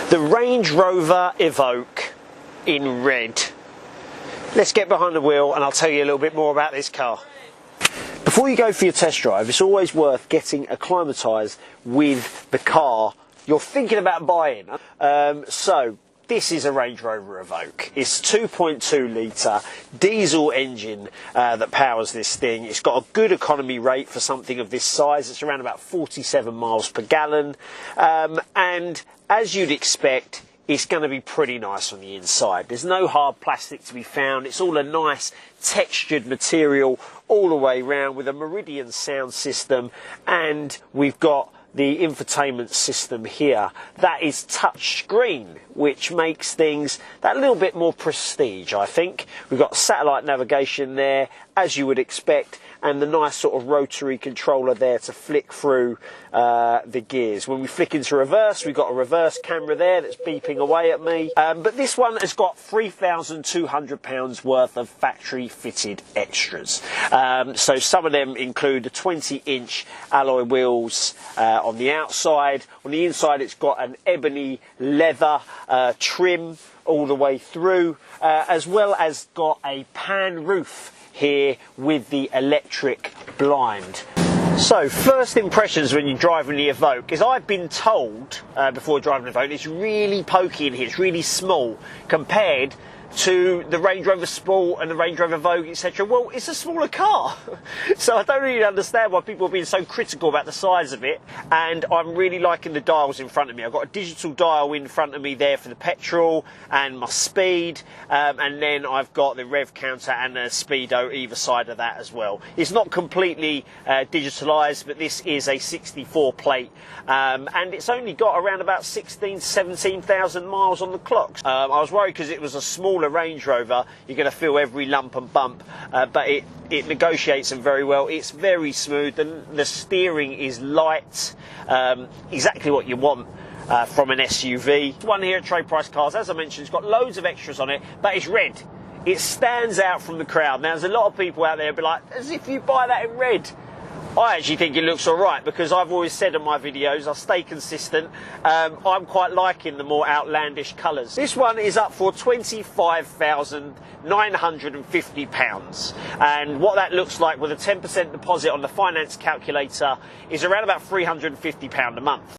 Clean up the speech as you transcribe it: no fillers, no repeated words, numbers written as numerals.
The Range Rover Evoque in red. Let's get behind the wheel and I'll tell you a little bit more about this car. Before you go for your test drive, it's always worth getting acclimatised with the car you're thinking about buying. So this is a Range Rover Evoque. It's 2.2 litre diesel engine that powers this thing. It's got a good economy rate for something of this size. It's around about 47 miles per gallon. And as you'd expect, it's going to be pretty nice on the inside. There's no hard plastic to be found. It's all a nice textured material all the way round with a Meridian sound system, and we've got the infotainment system here. That is touch screen, which makes things that little bit more prestige, I think. We've got satellite navigation there, as you would expect, and the nice sort of rotary controller there to flick through the gears. When we flick into reverse, we've got a reverse camera there that's beeping away at me. But this one has got £3,200 worth of factory fitted extras. So some of them include the 20-inch alloy wheels on the outside. On the inside, it's got an ebony leather trim all the way through, as well as got a pan roof here with the electric blind. So first impressions when you're driving the Evoque is, I've been told before driving the Evoque, it's really pokey in here, it's really small compared to the Range Rover Sport and the Range Rover Evoque, etc. Well, it's a smaller car. So I don't really understand why people are being so critical about the size of it. And I'm really liking the dials in front of me. I've got a digital dial in front of me there for the petrol and my speed. And then I've got the rev counter and the speedo either side of that as well. It's not completely digitalised, but this is a 64 plate. And it's only got around about 17,000 miles on the clock. I was worried because it was a smaller Range Rover, you're going to feel every lump and bump, but it negotiates them very well. It's very smooth, the steering is light, exactly what you want from an SUV. One here at Trade Price Cars, as I mentioned, it's got loads of extras on it, but it's red. It stands out from the crowd. Now, there's a lot of people out there who'll be like, as if you buy that in red. I actually think it looks alright, because I've always said in my videos, I stay consistent, I'm quite liking the more outlandish colours. This one is up for £25,950, and what that looks like with a 10% deposit on the finance calculator is around about £350 a month.